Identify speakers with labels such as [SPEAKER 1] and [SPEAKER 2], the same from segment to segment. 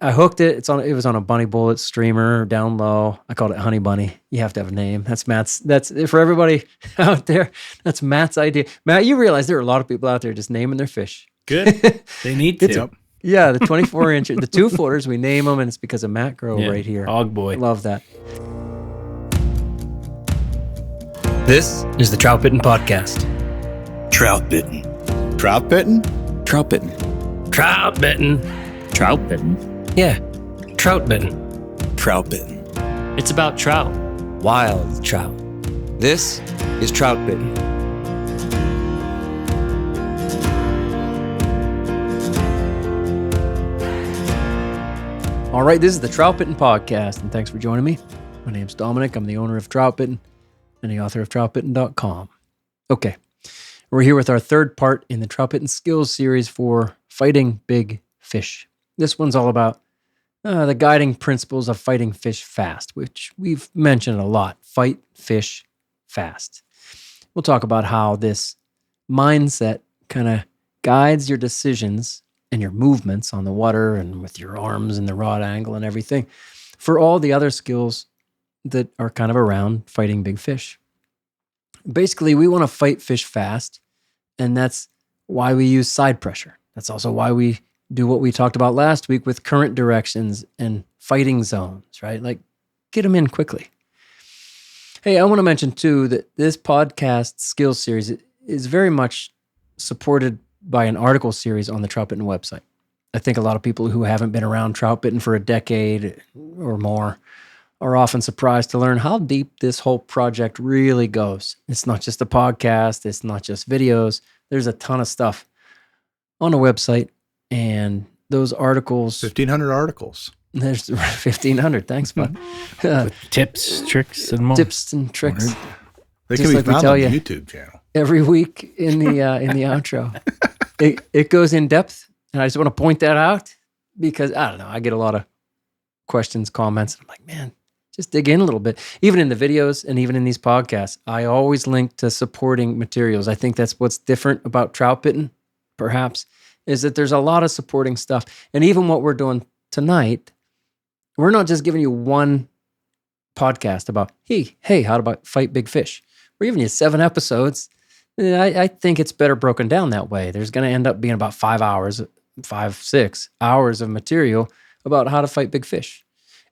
[SPEAKER 1] I hooked it. It was on a bunny bullet streamer down low. I called it Honey Bunny. You have to have a name. That's Matt's. That's for everybody out there. That's Matt's idea. Matt, you realize there are a lot of people out there just naming their fish.
[SPEAKER 2] Good. They need to.
[SPEAKER 1] Yeah, the 24-inch, the 2-footers, we name them, and it's because of Matt Grove right here.
[SPEAKER 2] Hog boy.
[SPEAKER 1] I love that.
[SPEAKER 3] This is the Troutbitten Podcast.
[SPEAKER 4] Troutbitten.
[SPEAKER 5] Troutbitten?
[SPEAKER 4] Troutbitten.
[SPEAKER 3] Troutbitten.
[SPEAKER 4] Troutbitten.
[SPEAKER 3] Yeah, Troutbitten.
[SPEAKER 4] Troutbitten.
[SPEAKER 3] It's about trout. Wild trout. This is Troutbitten.
[SPEAKER 1] All right, this is the Troutbitten Podcast, and thanks for joining me. My name's Dominic. I'm the owner of Troutbitten and the author of troutbitten.com. Okay, we're here with our third part in the Troutbitten Skills Series for fighting big fish. This one's all about the guiding principles of fighting fish fast, which we've mentioned a lot. Fight fish fast. We'll talk about how this mindset kind of guides your decisions and your movements on the water and with your arms and the rod angle and everything for all the other skills that are kind of around fighting big fish. Basically, we want to fight fish fast, and that's why we use side pressure. That's also why we do what we talked about last week with current directions and fighting zones, right? Like, get them in quickly. Hey, I want to mention too that this podcast skills series is very much supported by an article series on the Troutbitten website. I think a lot of people who haven't been around Troutbitten for a decade or more are often surprised to learn how deep this whole project really goes. It's not just a podcast. It's not just videos. There's a ton of stuff on the website, and those articles...
[SPEAKER 5] 1,500 articles.
[SPEAKER 1] There's 1,500. Thanks, bud.
[SPEAKER 2] With tips, tricks, and more.
[SPEAKER 1] Tips and tricks.
[SPEAKER 5] They
[SPEAKER 1] Just
[SPEAKER 5] can be
[SPEAKER 1] like we
[SPEAKER 5] found
[SPEAKER 1] tell
[SPEAKER 5] on
[SPEAKER 1] you.
[SPEAKER 5] the YouTube channel.
[SPEAKER 1] Every week in the outro. It goes in depth, and I just want to point that out because, I don't know, I get a lot of questions, comments. I'm like, man, just dig in a little bit. Even in the videos and even in these podcasts, I always link to supporting materials. I think that's what's different about Troutbitten, perhaps, is that there's a lot of supporting stuff. And even what we're doing tonight, we're not just giving you one podcast about, hey, how to fight big fish. We're giving you 7 episodes. I think it's better broken down that way. There's going to end up being about 6 hours of material about how to fight big fish.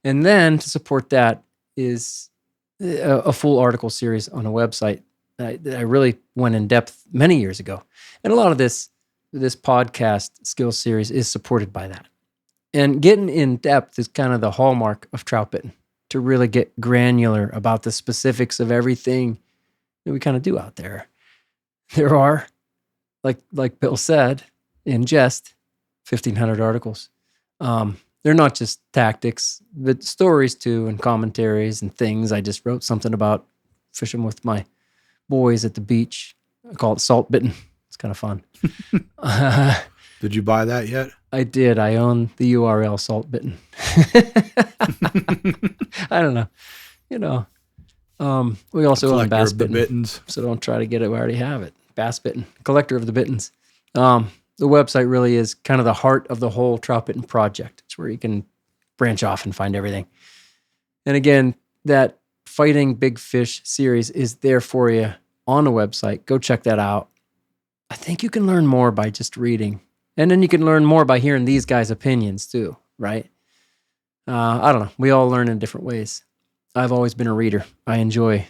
[SPEAKER 1] And then to support that is a full article series on a website that I really went in depth many years ago. And a lot of this podcast skills series is supported by that. And getting in depth is kind of the hallmark of Troutbitten, to really get granular about the specifics of everything that we kind of do out there. There are, like Bill said, in jest, 1,500 articles. They're not just tactics, but stories too, and commentaries and things. I just wrote something about fishing with my boys at the beach. I call it Salt Bitten. It's kind of fun.
[SPEAKER 5] Did you buy that yet?
[SPEAKER 1] I did. I own the URL Salt Bitten. I don't know. We also own Bass Bitten, so don't try to get it. We already have it. Bass Bitten, collector of the bittens. The website really is kind of the heart of the whole Troutbitten project. It's where you can branch off and find everything. And again, that Fighting Big Fish series is there for you on the website. Go check that out. I think you can learn more by just reading. And then you can learn more by hearing these guys' opinions too, right? I don't know. We all learn in different ways. I've always been a reader. I enjoy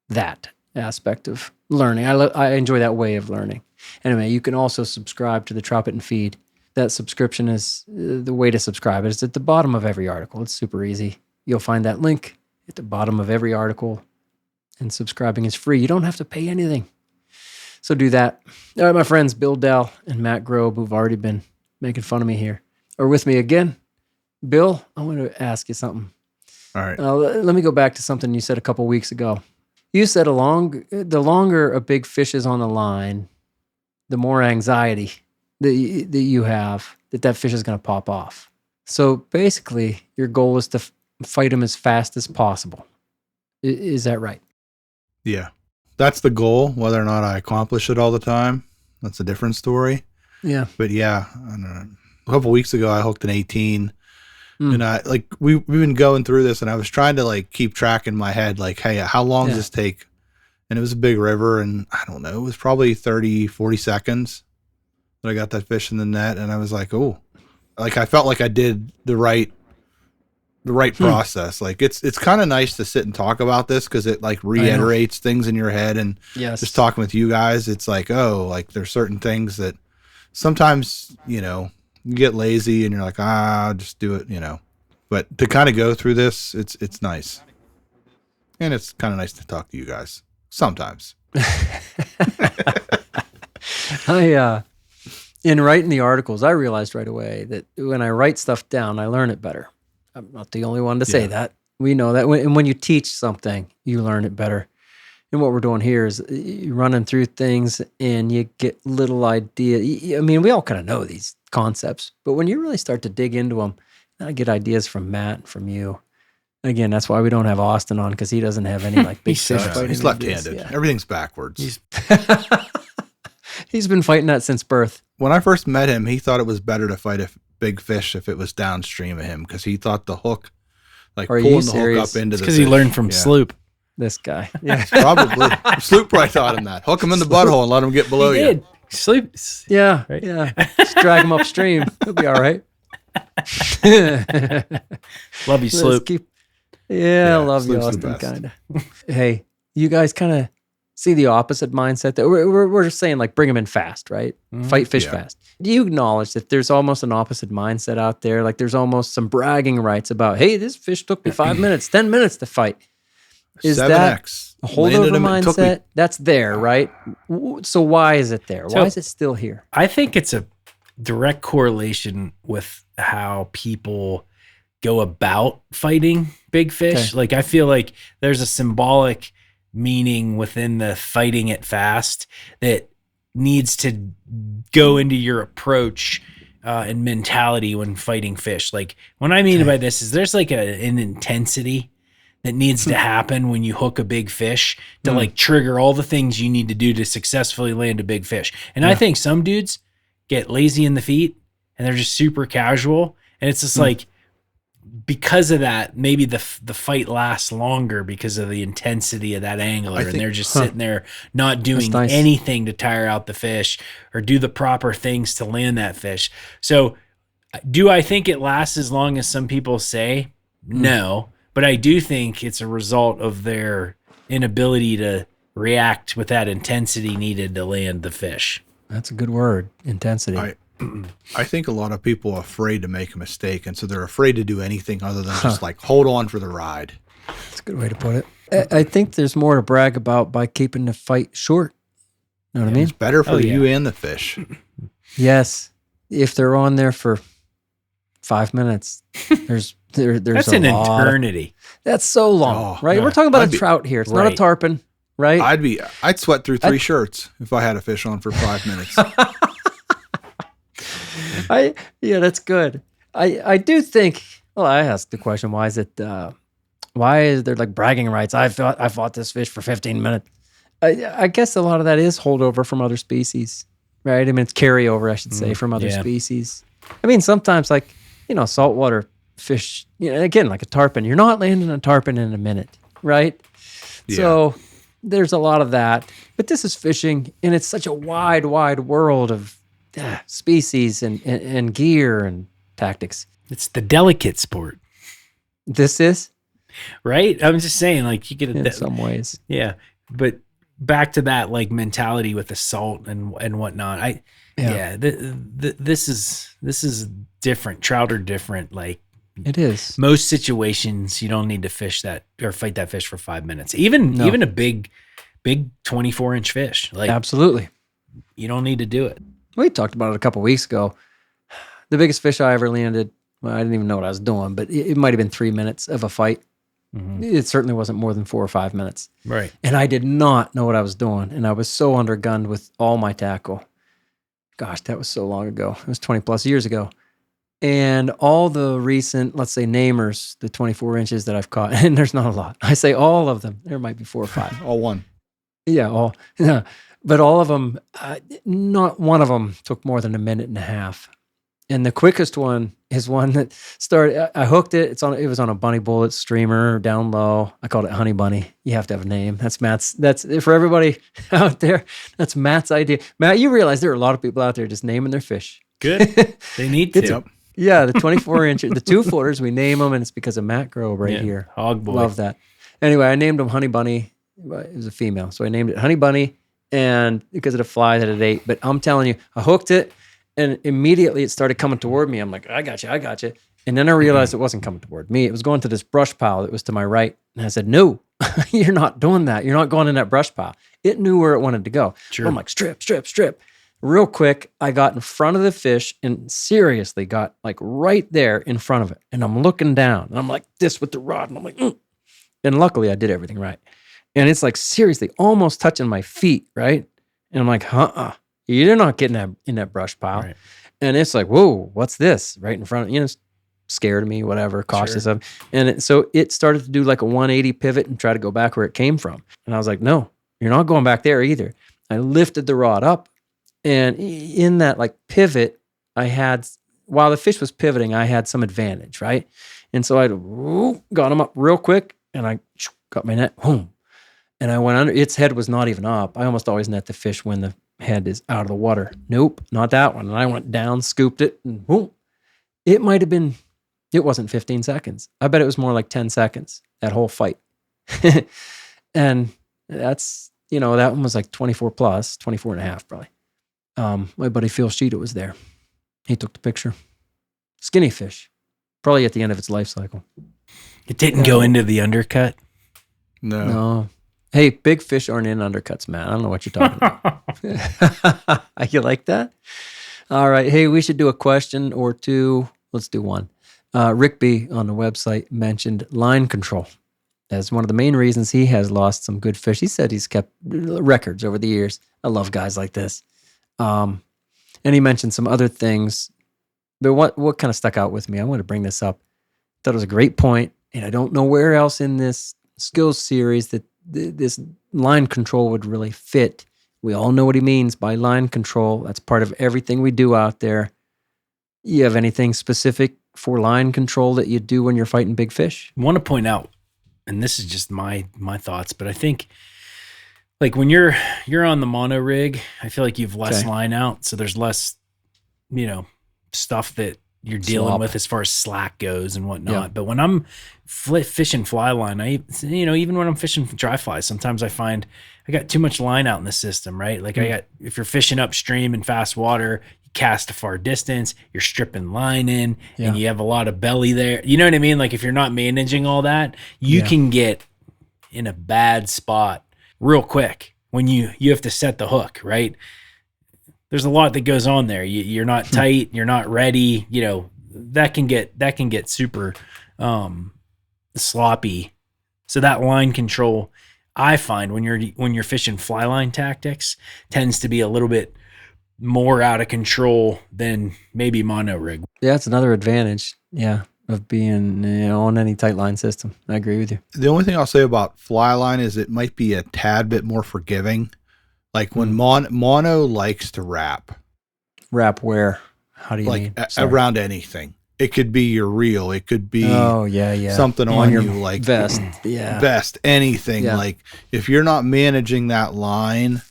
[SPEAKER 1] that aspect of learning. I enjoy that way of learning. Anyway, you can also subscribe to the Troutbitten feed. That subscription is the way to subscribe. It's at the bottom of every article. It's super easy. You'll find that link at the bottom of every article, and subscribing is free. You don't have to pay anything. So do that. All right, my friends, Bill Dell and Matt Grobe, who've already been making fun of me here, are with me again. Bill, I want to ask you something.
[SPEAKER 5] All right.
[SPEAKER 1] Let me go back to something you said a couple weeks ago. You said the longer a big fish is on the line, the more anxiety that you have that fish is going to pop off. So basically, your goal is to fight him as fast as possible. Is that right?
[SPEAKER 5] Yeah. That's the goal. Whether or not I accomplish it all the time, that's a different story.
[SPEAKER 1] Yeah.
[SPEAKER 5] But yeah, I don't know. A couple weeks ago, I hooked an 18 And we've been going through this, and I was trying to like keep track in my head, like, hey, how long does this take? And it was a big river, and I don't know, it was probably 30, 40 seconds that I got that fish in the net. And I was like, oh, like I felt like I did the right process. Like it's kind of nice to sit and talk about this because it like reiterates things in your head. And just talking with you guys, it's like, oh, like there's certain things that sometimes, you know, you get lazy and you're like, I'll just do it, you know. But to kind of go through this, it's nice. And it's kind of nice to talk to you guys sometimes.
[SPEAKER 1] In writing the articles, I realized right away that when I write stuff down, I learn it better. I'm not the only one to say that. We know that. When you teach something, you learn it better. And what we're doing here is you're running through things and you get little idea. I mean, we all kind of know these concepts, but when you really start to dig into them, I get ideas from Matt and from you. Again, that's why we don't have Austin on, because he doesn't have any like big fish fighting.
[SPEAKER 5] He's left-handed. Yeah. Everything's backwards.
[SPEAKER 1] He's been fighting that since birth.
[SPEAKER 5] When I first met him, he thought it was better to fight a big fish if it was downstream of him, because he thought the hook, like pulling the hook up into the
[SPEAKER 2] because he learned from Sloop.
[SPEAKER 1] This guy. Yeah.
[SPEAKER 5] Probably. Sloop probably taught him that. Hook him in the butthole and let him get below you.
[SPEAKER 2] Did. Sloop.
[SPEAKER 1] Yeah.
[SPEAKER 2] Right?
[SPEAKER 1] Yeah. Just drag him upstream. He'll be all right.
[SPEAKER 2] Love you, Sloop.
[SPEAKER 1] I love you, Austin, kind of. Hey, you guys kind of see the opposite mindset that we're just saying, like, bring them in fast, right? Fight fish fast. Do you acknowledge that there's almost an opposite mindset out there? Like there's almost some bragging rights about, hey, this fish took me 5 minutes, 10 minutes to fight. Is
[SPEAKER 5] 7X.
[SPEAKER 1] That a holdover mindset? That's there, right? So why is it there? Why is it still here?
[SPEAKER 2] I think it's a direct correlation with how people go about fighting big fish. Okay. Like I feel like there's a symbolic meaning within the fighting it fast that needs to go into your approach and mentality when fighting fish. Like what I mean by this is there's like an intensity that needs to happen when you hook a big fish to like trigger all the things you need to do to successfully land a big fish. And I think some dudes get lazy in the feet and they're just super casual. And it's just like, because of that, maybe the fight lasts longer because of the intensity of that angler, and they're just sitting there not doing anything to tire out the fish or do the proper things to land that fish. So do I think it lasts as long as some people say? No, but I do think it's a result of their inability to react with that intensity needed to land the fish.
[SPEAKER 1] That's a good word, intensity.
[SPEAKER 5] I think a lot of people are afraid to make a mistake, and so they're afraid to do anything other than just like hold on for the ride.
[SPEAKER 1] That's a good way to put it. I think there's more to brag about by keeping the fight short. Know what I mean?
[SPEAKER 5] It's better for you and the fish.
[SPEAKER 1] Yes. If they're on there for 5 minutes, there's
[SPEAKER 2] that's an eternity.
[SPEAKER 1] That's so long, right? Yeah. We're talking about a trout here. It's not a tarpon, right?
[SPEAKER 5] I'd sweat through 3 shirts if I had a fish on for 5 minutes.
[SPEAKER 1] That's good. I do think. Well, I asked the question: why is there like bragging rights? I fought this fish for 15 minutes. I guess a lot of that is holdover from other species, right? I mean, it's carryover, I should say, from other species. I mean, sometimes like saltwater fish. Again, like a tarpon. You're not landing a tarpon in a minute, right? Yeah. So there's a lot of that. But this is fishing, and it's such a wide world of species and gear and tactics.
[SPEAKER 2] It's the delicate sport.
[SPEAKER 1] This is
[SPEAKER 2] right. I'm just saying, like you get
[SPEAKER 1] in some ways.
[SPEAKER 2] Yeah, but back to that like mentality with the salt and whatnot. This is different. Trout are different. Like
[SPEAKER 1] it is.
[SPEAKER 2] Most situations you don't need to fish that or fight that fish for 5 minutes. Even a big 24-inch fish. Like
[SPEAKER 1] absolutely,
[SPEAKER 2] you don't need to do it.
[SPEAKER 1] We talked about it a couple weeks ago. The biggest fish I ever landed, well, I didn't even know what I was doing, but it might have been 3 minutes of a fight. Mm-hmm. It certainly wasn't more than 4 or 5 minutes.
[SPEAKER 2] Right.
[SPEAKER 1] And I did not know what I was doing. And I was so undergunned with all my tackle. Gosh, that was so long ago. It was 20 plus years ago. And all the recent, let's say, namers, the 24 inches that I've caught, and there's not a lot. I say all of them. There might be 4 or 5.
[SPEAKER 5] All one.
[SPEAKER 1] Yeah, all. Yeah. But all of them, not one of them took more than a minute and a half. And the quickest one is one that started, I hooked it. It was on a bunny bullet streamer down low. I called it Honey Bunny. You have to have a name. That's Matt's, that's for everybody out there. That's Matt's idea. Matt, you realize there are a lot of people out there just naming their fish.
[SPEAKER 2] Good. They need to.
[SPEAKER 1] Yeah, the 24-inch, the 2-footers, we name them, and it's because of Matt Grove right here.
[SPEAKER 2] Hog boy.
[SPEAKER 1] Love that. Anyway, I named him Honey Bunny. It was a female, so I named it Honey Bunny, and because of the fly that it ate. But I'm telling you, I hooked it, and immediately it started coming toward me. I'm like, I got you. And then I realized it wasn't coming toward me. It was going to this brush pile that was to my right. And I said, no, you're not doing that. You're not going in that brush pile. It knew where it wanted to go.
[SPEAKER 2] Sure.
[SPEAKER 1] I'm like, strip. Real quick, I got in front of the fish and seriously got like right there in front of it. And I'm looking down and I'm like this with the rod. And I'm like, And luckily I did everything right. And it's like seriously almost touching my feet, right? And I'm like, you're not getting in that brush pile. Right. And it's like, whoa, what's this? Right in front of scared me, whatever, cautious of. And so it started to do like a 180 pivot and try to go back where it came from. And I was like, no, you're not going back there either. I lifted the rod up. And in that like pivot, while the fish was pivoting, I had some advantage, right? And so I got him up real quick and I got my net, boom. And I went under, its head was not even up. I almost always net the fish when the head is out of the water. Nope, not that one. And I went down, scooped it, and boom. It wasn't 15 seconds. I bet it was more like 10 seconds, that whole fight. And that's, that one was like 24 plus, 24 and a half probably. My buddy Phil Sheeta was there. He took the picture. Skinny fish, probably at the end of its life cycle.
[SPEAKER 2] It didn't go into the undercut?
[SPEAKER 1] No. Hey, big fish aren't in undercuts, man. I don't know what you're talking about. You like that? All right. Hey, we should do a question or two. Let's do one. Rick B on the website mentioned line control as one of the main reasons he has lost some good fish. He said he's kept records over the years. I love guys like this. And he mentioned some other things, but what kind of stuck out with me? I want to bring this up. Thought it was a great point, and I don't know where else in this skills series that this line control would really fit. We all know what he means by line control. That's part of everything we do out there. You have anything specific for line control that you do when you're fighting big fish?
[SPEAKER 2] I want to point out, and this is just my thoughts, but I think like when you're on the mono rig, I feel like you've less line out, so there's less, stuff that you're dealing with as far as slack goes and whatnot. Yeah. But when I'm fishing fly line, even when I'm fishing dry flies, sometimes I find I got too much line out in the system, right? Like if you're fishing upstream in fast water, you cast a far distance, you're stripping line in, and you have a lot of belly there. You know what I mean? Like if you're not managing all that, you can get in a bad spot real quick when you have to set the hook, right? There's a lot that goes on there. You're not tight, you're not ready, that can get super sloppy. So that line control, I find when you're fishing fly line tactics, tends to be a little bit more out of control than maybe mono rig.
[SPEAKER 1] Yeah, it's another advantage. Yeah. Of being on any tight line system. I agree with you.
[SPEAKER 5] The only thing I'll say about fly line is it might be a tad bit more forgiving. Like when mono likes to wrap.
[SPEAKER 1] Wrap where? How do you mean?
[SPEAKER 5] Around anything. It could be your reel. It could be something on you like
[SPEAKER 1] vest.
[SPEAKER 5] Vest, anything. Yeah. Like if you're not managing that line,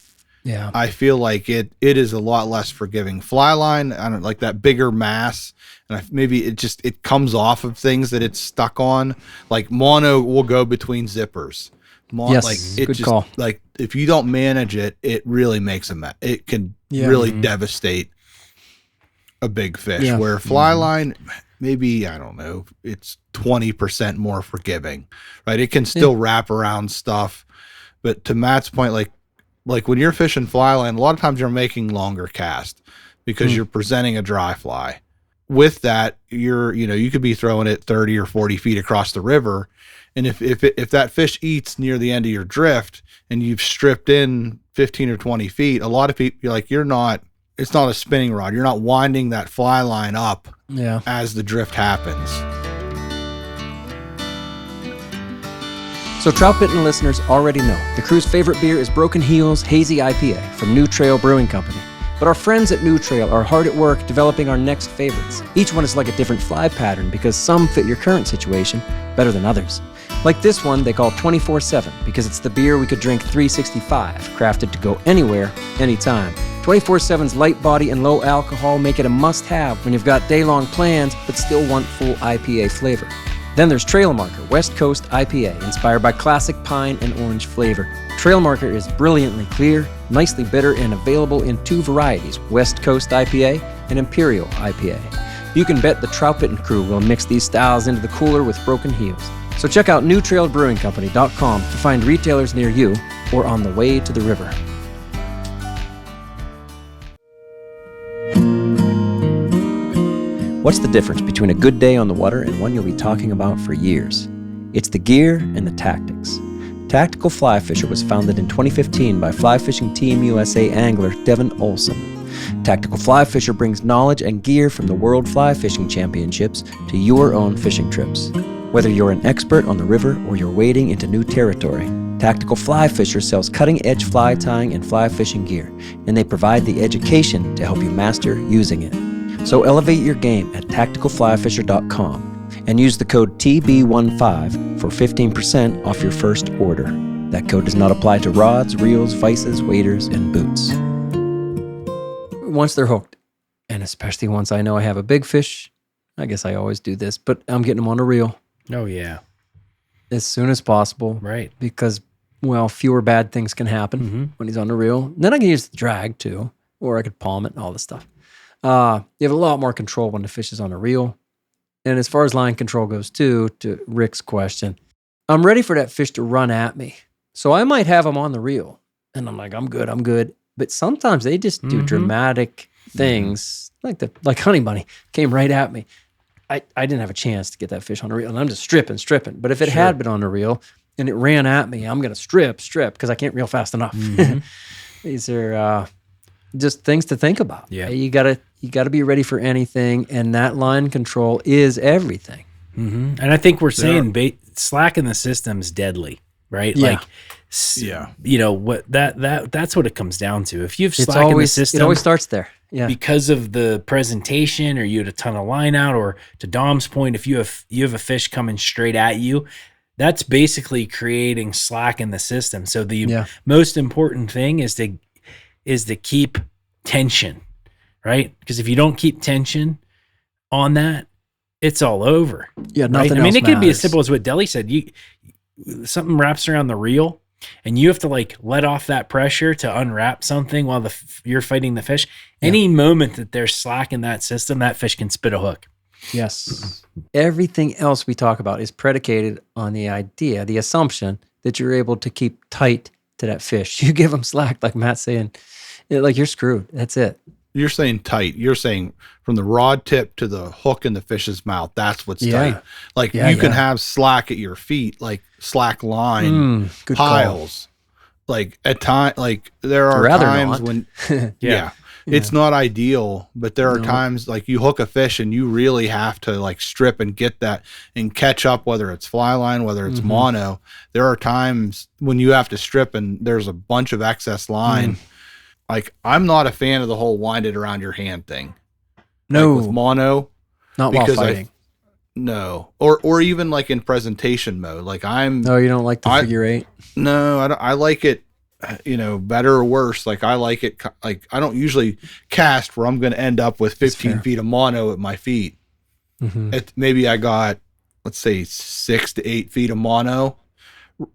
[SPEAKER 5] I feel like it is a lot less forgiving. Fly line, I don't like that bigger mass. And maybe it comes off of things that it's stuck on. Like mono will go between zippers.
[SPEAKER 1] Good call.
[SPEAKER 5] Like if you don't manage it, it really makes it can really devastate a big fish. Yeah. Where fly line, maybe, I don't know, it's 20% more forgiving, right? It can still wrap around stuff. But to Matt's point, like when you're fishing fly line, a lot of times you're making longer cast because you're presenting a dry fly. With that, you could be throwing it 30 or 40 feet across the river. And if that fish eats near the end of your drift and you've stripped in 15 or 20 feet, a lot of people, it's not a spinning rod. You're not winding that fly line up as the drift happens.
[SPEAKER 1] So Troutbitten listeners already know the crew's favorite beer is Broken Heels Hazy IPA from New Trail Brewing Company. But our friends at New Trail are hard at work developing our next favorites. Each one is like a different fly pattern because some fit your current situation better than others. Like this one they call 24/7 because it's the beer we could drink 365, crafted to go anywhere, anytime. 24/7's light body and low alcohol make it a must-have when you've got day-long plans but still want full IPA flavor. Then there's Trail Marker West Coast IPA, inspired by classic pine and orange flavor. Trail Marker is brilliantly clear, nicely bitter, and available in 2 varieties, West Coast IPA and Imperial IPA. You can bet the Troutbitten crew will mix these styles into the cooler with broken heels. So check out newtrailbrewingcompany.com to find retailers near you or on the way to the river. What's the difference between a good day on the water and one you'll be talking about for years? It's the gear and the tactics. Tactical Fly Fisher was founded in 2015 by Fly Fishing Team USA angler Devin Olson. Tactical Fly Fisher brings knowledge and gear from the World Fly Fishing Championships to your own fishing trips. Whether you're an expert on the river or you're wading into new territory, Tactical Fly Fisher sells cutting-edge fly tying and fly fishing gear, and they provide the education to help you master using it. So elevate your game at tacticalflyfisher.com and use the code TB15 for 15% off your first order. That code does not apply to rods, reels, vices, waders, and boots. Once they're hooked, and especially once I know I have a big fish, I guess I always do this, but I'm getting them on a reel.
[SPEAKER 2] Oh, yeah.
[SPEAKER 1] As soon as possible.
[SPEAKER 2] Right.
[SPEAKER 1] Because, well, fewer bad things can happen when he's on the reel. Then I can use the drag, too, or I could palm it and all this stuff. You have a lot more control when the fish is on a reel. And as far as line control goes, too, to Rick's question, I'm ready for that fish to run at me. So I might have him on the reel. And I'm like, I'm good. But sometimes they just do dramatic things, like Honey Bunny came right at me. I didn't have a chance to get that fish on a reel, and I'm just stripping. But if it had been on a reel and it ran at me, I'm going to strip because I can't reel fast enough. These are just things to think about.
[SPEAKER 2] Yeah.
[SPEAKER 1] You gotta be ready for anything, and that line control is everything.
[SPEAKER 2] And I think we're saying slack in the system is deadly, right?
[SPEAKER 1] Yeah.
[SPEAKER 2] You know what that's what it comes down to. If you've slack in the system,
[SPEAKER 1] it always starts there. Yeah.
[SPEAKER 2] Because of the presentation, or you had a ton of line out, or to Dom's point, if you have a fish coming straight at you, that's basically creating slack in the system. So the most important thing is to keep tension, right? Because if you don't keep tension on that, it's all over.
[SPEAKER 1] Yeah, nothing
[SPEAKER 2] right? I mean, it
[SPEAKER 1] else
[SPEAKER 2] could be as
[SPEAKER 1] matters.
[SPEAKER 2] simple as what Deli said. Something wraps around the reel, and you have to like let off that pressure to unwrap something while you're fighting the fish. Any moment that there's slack in that system, that fish can spit a hook.
[SPEAKER 1] Yes. Everything else we talk about is predicated on the idea, the assumption that you're able to keep tight to that fish. You give them slack, like Matt's saying, like you're screwed. That's it.
[SPEAKER 5] You're saying tight. You're saying from the rod tip to the hook in the fish's mouth. That's what's tight. Like you can have slack at your feet, like slack line piles. Call. Like at time, like there are times when, it's not ideal, but there are times like you hook a fish and you really have to like strip and get that and catch up, whether it's fly line, whether it's mono. There are times when you have to strip and there's a bunch of excess line. Like, I'm not a fan of the whole wind it around your hand thing.
[SPEAKER 1] No.
[SPEAKER 5] Like with mono.
[SPEAKER 1] Not while fighting.
[SPEAKER 5] No. Or even like in presentation mode. Like
[SPEAKER 1] No, you don't like the figure eight?
[SPEAKER 5] No, I like it, better or worse. Like I like it, like I don't usually cast where I'm going to end up with 15 feet of mono at my feet. Maybe I got, let's say 6 to 8 feet of mono.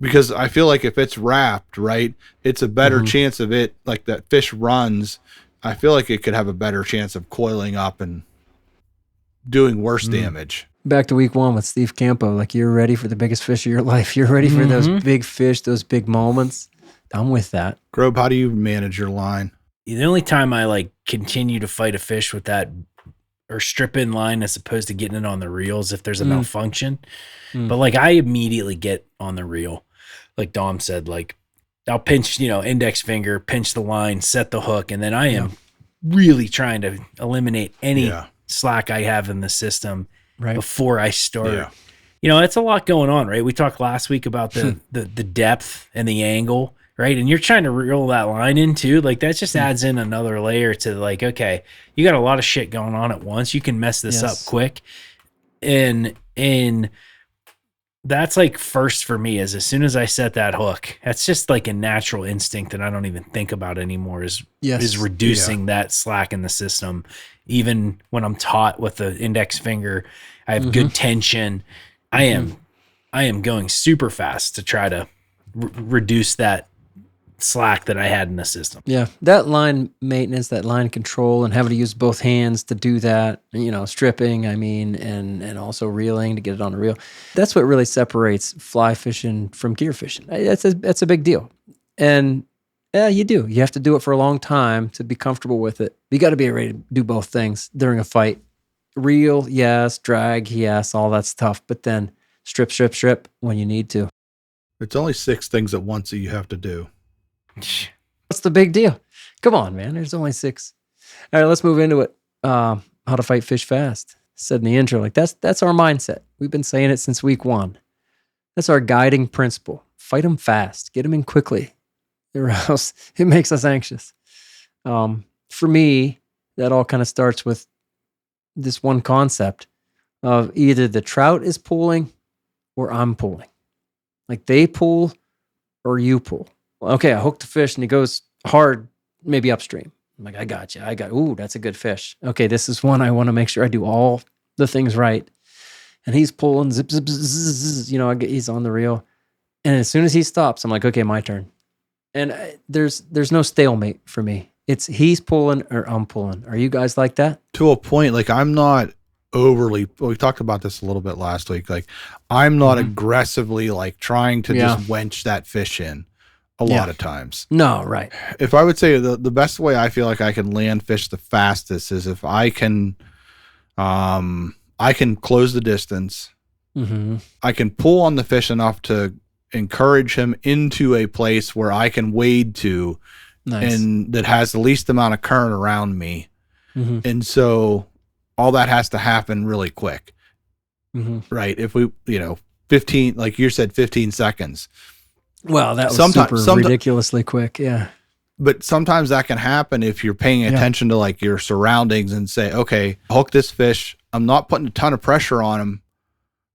[SPEAKER 5] Because I feel like if it's wrapped, right, it's a better chance of it, like that fish runs, I feel like it could have a better chance of coiling up and doing worse damage.
[SPEAKER 1] Back to week 1 with Steve Campo, like you're ready for the biggest fish of your life. You're ready for those big fish, those big moments. I'm with that.
[SPEAKER 5] Grobe, how do you manage your line?
[SPEAKER 2] The only time I like continue to fight a fish with that or strip in line as opposed to getting it on the reels if there's a malfunction. But like I immediately get on the reel. Like Dom said, like I'll pinch, index finger, pinch the line, set the hook. And then I am really trying to eliminate any slack I have in the system before I start. It's a lot going on, right? We talked last week about the depth and the angle right? And you're trying to reel that line in too. Like that just adds in another layer to like, okay, you got a lot of shit going on at once. You can mess this up quick. And that's like first for me is as soon as I set that hook, that's just like a natural instinct that I don't even think about anymore is reducing that slack in the system. Even when I'm taut with the index finger, I have good tension. I am going super fast to try to reduce that slack that I had in the system.
[SPEAKER 1] Yeah. That line maintenance, that line control, and having to use both hands to do that, stripping, and also reeling to get it on a reel. That's what really separates fly fishing from gear fishing. That's a big deal. And you do. You have to do it for a long time to be comfortable with it. You got to be ready to do both things during a fight. Reel, yes. Drag, yes. All that stuff. But then strip when you need to.
[SPEAKER 5] It's only 6 things at once that you have to do.
[SPEAKER 1] What's the big deal? Come on, man. There's only 6. All right, let's move into it. How to fight fish fast. Said in the intro, like that's our mindset. We've been saying it since week 1. That's our guiding principle. Fight them fast. Get them in quickly, or else it makes us anxious. For me, that all kind of starts with this one concept of either the trout is pulling or I'm pulling. Like they pull or you pull. Okay, I hooked the fish and he goes hard, maybe upstream. I'm like, I got you. Ooh, that's a good fish. Okay, this is one I want to make sure I do all the things right. And he's pulling, zip, zip, zzz, zzz, he's on the reel. And as soon as he stops, I'm like, okay, my turn. And there's no stalemate for me. It's he's pulling or I'm pulling. Are you guys like that?
[SPEAKER 5] To a point, like I'm not overly, we talked about this a little bit last week. Like I'm not aggressively like trying to just wench that fish in. A lot of times.
[SPEAKER 1] No, right.
[SPEAKER 5] If I would say the best way I feel like I can land fish the fastest is if I can close the distance. I can pull on the fish enough to encourage him into a place where I can wade to and that has the least amount of current around me. And so all that has to happen really quick. Right. If we, 15, like you said, 15 seconds.
[SPEAKER 1] Well, that was super ridiculously quick. Yeah.
[SPEAKER 5] But sometimes that can happen if you're paying attention to like your surroundings and say, okay, hook this fish. I'm not putting a ton of pressure on him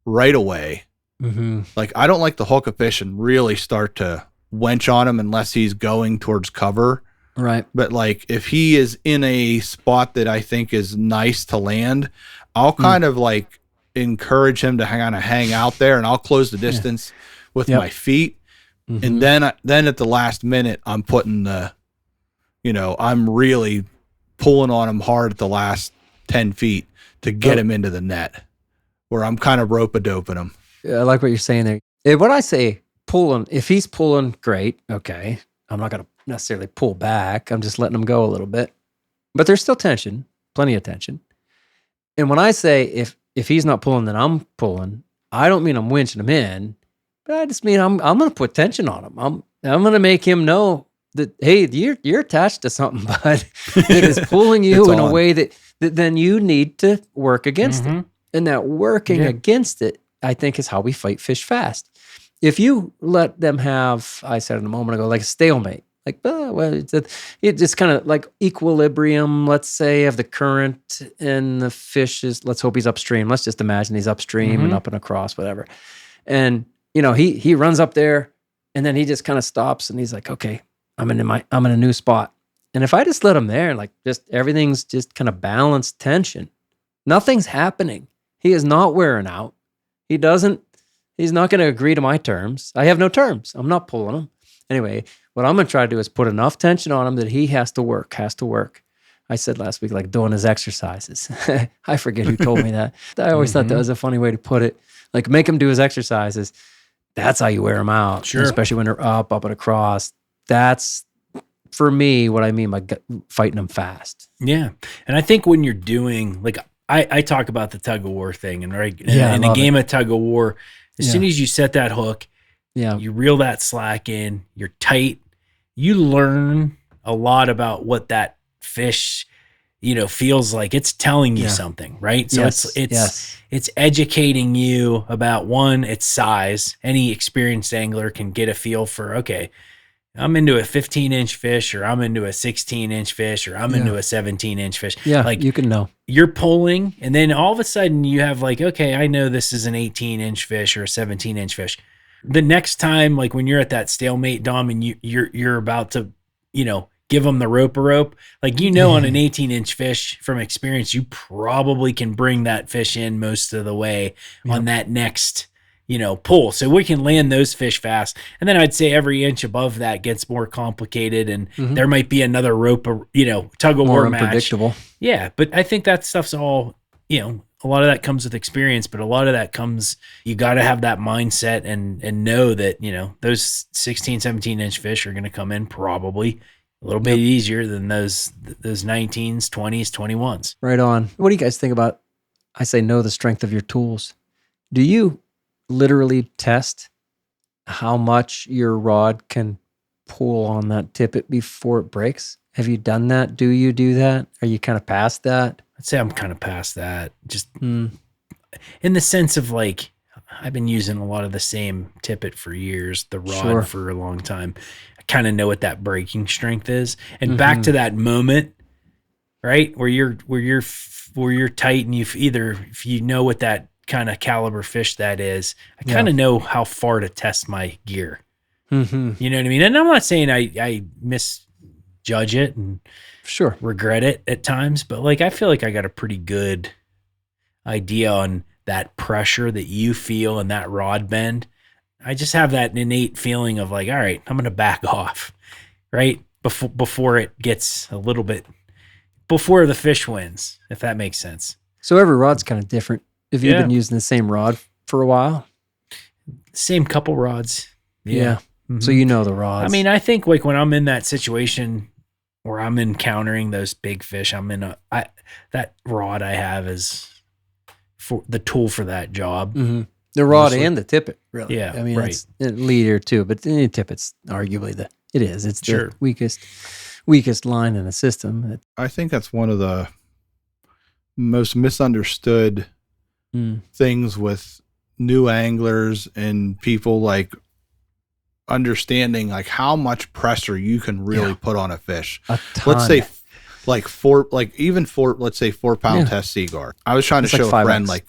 [SPEAKER 5] right away. Like I don't like to hook a fish and really start to wench on him unless he's going towards cover.
[SPEAKER 1] Right.
[SPEAKER 5] But like if he is in a spot that I think is nice to land, I'll kind of like encourage him to hang out there and I'll close the distance with my feet. And then at the last minute, I'm putting I'm really pulling on him hard at the last 10 feet to get him into the net where I'm kind of rope-a-doping him.
[SPEAKER 1] I like what you're saying there. When I say pulling, if he's pulling, great. Okay. I'm not going to necessarily pull back. I'm just letting him go a little bit, but there's still tension, plenty of tension. And when I say, if he's not pulling, then I'm pulling, I don't mean I'm winching him in. I just mean I'm going to put tension on him. I'm going to make him know that, hey, you're attached to something, bud. It is pulling you in a way that then you need to work against it. And that working against it, I think, is how we fight fish fast. If you let them have, I said it a moment ago, like a stalemate, like, it's just kind of like equilibrium, let's say, of the current and the fish is, let's hope he's upstream. Let's just imagine he's upstream and up and across, whatever. And he runs up there and then he just kind of stops and he's like, okay, I'm in a new spot. And if I just let him there, like just everything's just kind of balanced tension, nothing's happening. He is not wearing out. He's not going to agree to my terms. I have no terms. I'm not pulling him. Anyway, what I'm going to try to do is put enough tension on him that he has to work. I said last week, like doing his exercises. I forget who told me that. I always thought that was a funny way to put it. Like make him do his exercises. That's how you wear them out, especially when they're up and across. That's, for me, what I mean by fighting them fast.
[SPEAKER 2] Yeah. And I think when you're doing, like, I talk about the tug-of-war thing, and in a game of tug-of-war, as soon as you set that hook, you reel that slack in, you're tight, you learn a lot about what that fish feels like. It's telling you something, right? So it's educating you about, one, its size. Any experienced angler can get a feel for, okay, I'm into a 15-inch fish, or I'm into a 16-inch fish, or I'm into a 17-inch fish.
[SPEAKER 1] Yeah,
[SPEAKER 2] like
[SPEAKER 1] you can know.
[SPEAKER 2] You're pulling, and then all of a sudden you have like, okay, I know this is an 18-inch fish or a 17-inch fish. The next time, like when you're at that stalemate, Dom, and you're about to, give them the rope, like, on an 18-inch fish from experience, you probably can bring that fish in most of the way on that next pull. So we can land those fish fast. And then I'd say every inch above that gets more complicated, and there might be another rope, tug-of-war match.
[SPEAKER 1] Unpredictable.
[SPEAKER 2] Yeah. But I think that stuff's all, a lot of that comes with experience, but a lot of that comes, you got to have that mindset and know that, those 16, 17-inch fish are going to come in probably a little bit easier than those 19s, 20s, 21s.
[SPEAKER 1] Right on. What do you guys think about, I say, know the strength of your tools. Do you literally test how much your rod can pull on that tippet before it breaks? Have you done that? Do you do that? Are you kind of past that?
[SPEAKER 2] I'd say I'm kind of past that. Just in the sense of like, I've been using a lot of the same tippet for years, the rod for a long time. I kind of know what that breaking strength is. And back to that moment, right? Where you're tight, and if you know what that kind of caliber fish that is, I kind of know how far to test my gear. You know what I mean? And I'm not saying I misjudge it and regret it at times, but like, I feel like I got a pretty good idea on that pressure that you feel in that rod bend. I just have that innate feeling of like, all right, I'm going to back off, right? Before it gets a little bit, before the fish wins, if that makes sense.
[SPEAKER 1] So every rod's kind of different. Have you been using the same rod for a while?
[SPEAKER 2] Same couple rods.
[SPEAKER 1] Yeah. So you know the rods.
[SPEAKER 2] I mean, I think like when I'm in that situation where I'm encountering those big fish, that rod I have is for the tool for that job.
[SPEAKER 1] The rod and the tippet, really.
[SPEAKER 2] Yeah,
[SPEAKER 1] I mean, it's a leader too, but the tippet's arguably it's the weakest line in the system.
[SPEAKER 5] I think that's one of the most misunderstood things with new anglers and people, like understanding like how much pressure you can really put on a fish. Let's say like 4 pound test Seaguar. I was trying to show a friend, like,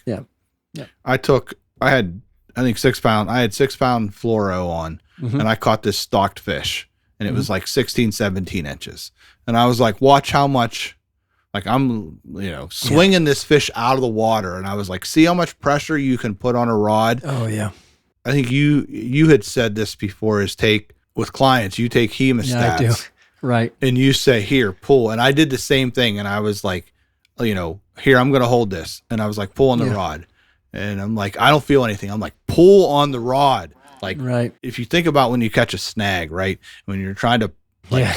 [SPEAKER 5] I had 6 pound fluoro on, and I caught this stocked fish, and it was like 16, 17 inches. And I was like, watch how much, like, I'm, swinging this fish out of the water. And I was like, see how much pressure you can put on a rod.
[SPEAKER 1] Oh yeah.
[SPEAKER 5] I think you had said this before, is with clients, you take hemostats.
[SPEAKER 1] Yeah, I do. Right.
[SPEAKER 5] And you say, here, pull. And I did the same thing. And I was like, here, I'm going to hold this. And I was like, pull on the rod. And I'm like, I don't feel anything. I'm like, pull on the rod. Like, if you think about when you catch a snag, right? When you're trying to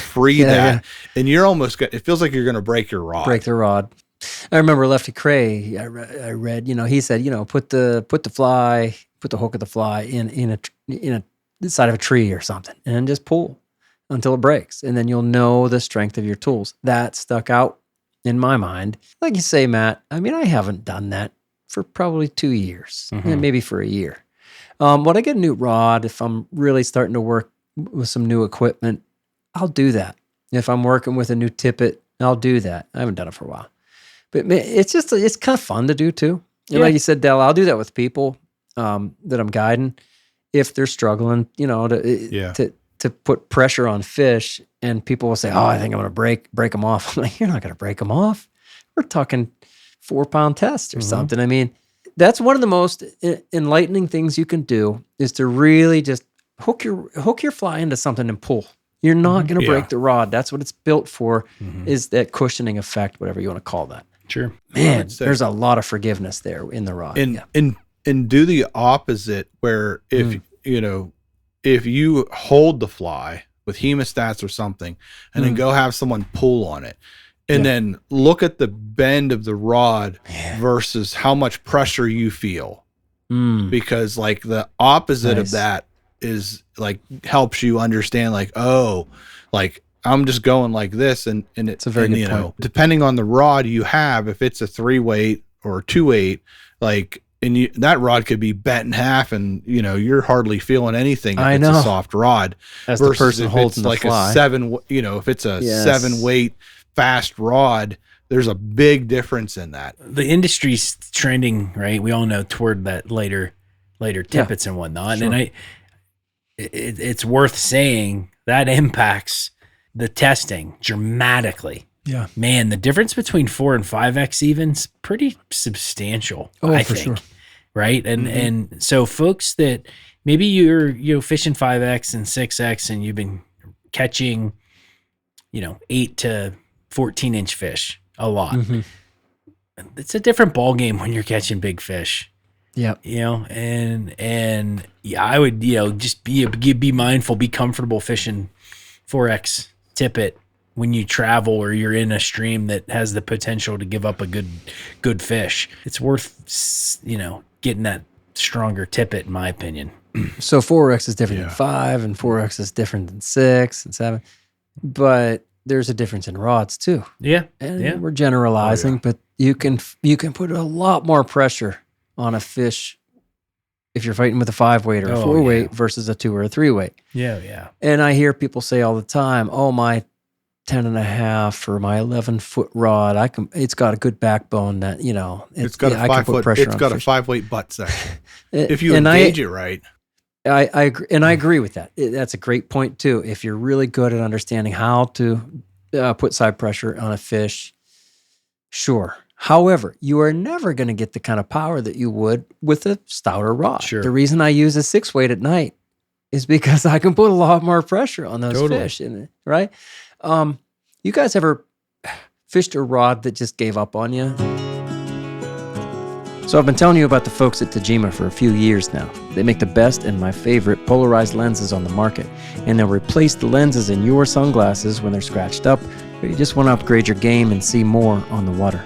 [SPEAKER 5] free that, and you're almost, it feels like you're going to break your rod.
[SPEAKER 1] Break the rod. I remember Lefty Cray, I read, he said, put the hook of the fly in the side of a tree or something, and just pull until it breaks. And then you'll know the strength of your tools. That stuck out in my mind. Like you say, Matt, I mean, I haven't done that for probably 2 years, and maybe for a year. When I get a new rod, if I'm really starting to work with some new equipment, I'll do that. If I'm working with a new tippet, I'll do that. I haven't done it for a while. But it's kind of fun to do too. Yeah. Like you said, Dell, I'll do that with people that I'm guiding if they're struggling, to put pressure on fish, and people will say, "Oh, I think I'm going to break them off." I'm like, "You're not going to break them off. We're talking 4 pound test or something." I mean, that's one of the most enlightening things you can do, is to really just hook your fly into something and pull. You're not going to break the rod. That's what it's built for, is that cushioning effect, whatever you want to call that.
[SPEAKER 2] Sure.
[SPEAKER 1] Man, there's a lot of forgiveness there in the rod.
[SPEAKER 5] And do the opposite, where if you hold the fly with hemostats or something, and then go have someone pull on it, and then look at the bend of the rod versus how much pressure you feel, because like the opposite of that is like helps you understand, like, oh, like I'm just going like this, and it's
[SPEAKER 1] a very good point.
[SPEAKER 5] Depending on the rod you have, if it's a 3 weight or a 2 weight, like and that rod could be bent in half, and you're hardly feeling anything if it's a soft rod.
[SPEAKER 1] As the person holds the fly.
[SPEAKER 5] A 7, if it's a 7 weight fast rod, there's a big difference in that.
[SPEAKER 2] The industry's trending, right? We all know toward that later tippets and whatnot. Sure. And it's worth saying that impacts the testing dramatically.
[SPEAKER 1] Yeah.
[SPEAKER 2] Man, the difference between 4 and 5X even's pretty substantial, I think. Sure. Right? And so folks that maybe you're fishing 5X and 6X and you've been catching 8 to 14-inch fish a lot. Mm-hmm. It's a different ball game when you're catching big fish.
[SPEAKER 1] Yeah.
[SPEAKER 2] And I would, just be mindful, be comfortable fishing 4X tippet when you travel or you're in a stream that has the potential to give up a good fish. It's worth, getting that stronger tippet, in my opinion.
[SPEAKER 1] So 4X is different than 5, and 4X is different than 6 and 7. But there's a difference in rods too.
[SPEAKER 2] Yeah.
[SPEAKER 1] And we're generalizing, but you can put a lot more pressure on a fish if you're fighting with a 5 weight or a 4 weight versus a 2 or a 3 weight.
[SPEAKER 2] Yeah.
[SPEAKER 1] And I hear people say all the time, "Oh, my 10.5 or my 11-foot rod, it's got a good backbone that,
[SPEAKER 5] it's got a 5 foot pressure. It's got a 5 weight butt section. If you engage it right."
[SPEAKER 1] I agree, and I agree with that. That's a great point too. If you're really good at understanding how to put side pressure on a fish, sure. However, you are never going to get the kind of power that you would with a stouter rod.
[SPEAKER 2] Sure.
[SPEAKER 1] The reason I use a 6 weight at night is because I can put a lot more pressure on those fish, right? You guys ever fished a rod that just gave up on you? So I've been telling you about the folks at Tajima for a few years now. They make the best and my favorite polarized lenses on the market, and they'll replace the lenses in your sunglasses when they're scratched up, or you just want to upgrade your game and see more on the water.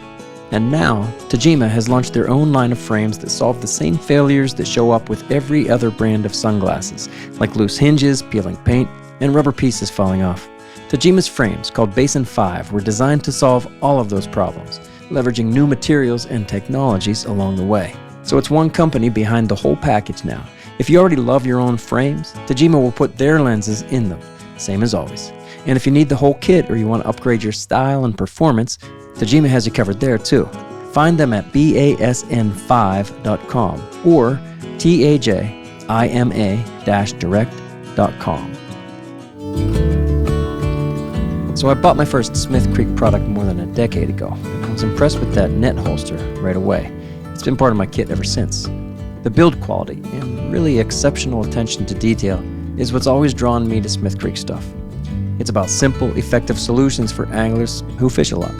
[SPEAKER 1] And now, Tajima has launched their own line of frames that solve the same failures that show up with every other brand of sunglasses, like loose hinges, peeling paint, and rubber pieces falling off. Tajima's frames, called Basin 5, were designed to solve all of those problems, leveraging new materials and technologies along the way. So it's one company behind the whole package now. If you already love your own frames, Tajima will put their lenses in them, same as always. And if you need the whole kit or you want to upgrade your style and performance, Tajima has you covered there too. Find them at basn5.com or tajima-direct.com. So I bought my first Smith Creek product more than a decade ago, and I was impressed with that net holster right away. It's been part of my kit ever since. The build quality and really exceptional attention to detail is what's always drawn me to Smith Creek stuff. It's about simple, effective solutions for anglers who fish a lot.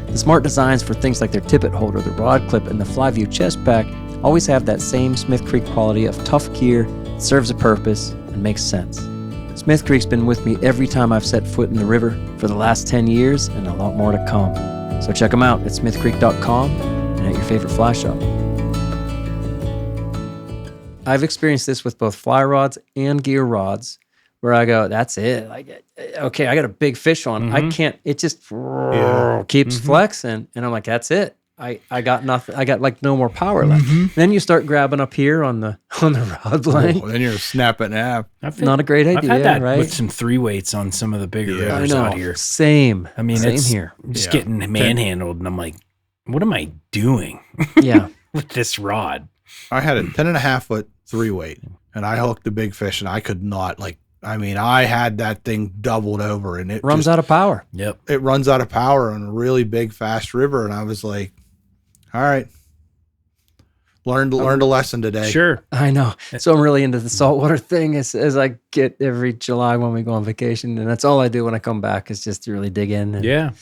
[SPEAKER 1] The smart designs for things like their tippet holder, the rod clip, and the Flyview chest pack always have that same Smith Creek quality of tough gear that serves a purpose and makes sense. Smith Creek's been with me every time I've set foot in the river for the last 10 years and a lot more to come. So check them out at smithcreek.com and at your favorite fly shop. I've experienced this with both fly rods and gear rods where I go, that's it. Okay, I got a big fish on. Mm-hmm. I can't, it just keeps flexing. And I'm like, that's it. I got nothing. I got like no more power left. Mm-hmm. Then you start grabbing up here on the rod line.
[SPEAKER 5] Then you're snapping in half.
[SPEAKER 1] Not a great idea,
[SPEAKER 2] I've had that
[SPEAKER 1] right?
[SPEAKER 2] with some 3 weights on some of the bigger rivers out here.
[SPEAKER 1] Same.
[SPEAKER 2] I mean,
[SPEAKER 1] same here.
[SPEAKER 2] Just getting manhandled, and I'm like, what am I doing? With this rod.
[SPEAKER 5] I had a 10.5 foot 3 weight, and I hooked a big fish, and I could not I had that thing doubled over, and it
[SPEAKER 1] runs out of power.
[SPEAKER 2] Yep.
[SPEAKER 5] It runs out of power on a really big, fast river. And I was like, all right, learned a lesson today.
[SPEAKER 2] Sure.
[SPEAKER 1] I know. So I'm really into the saltwater thing as I get every July when we go on vacation. And that's all I do when I come back is just to really dig in. And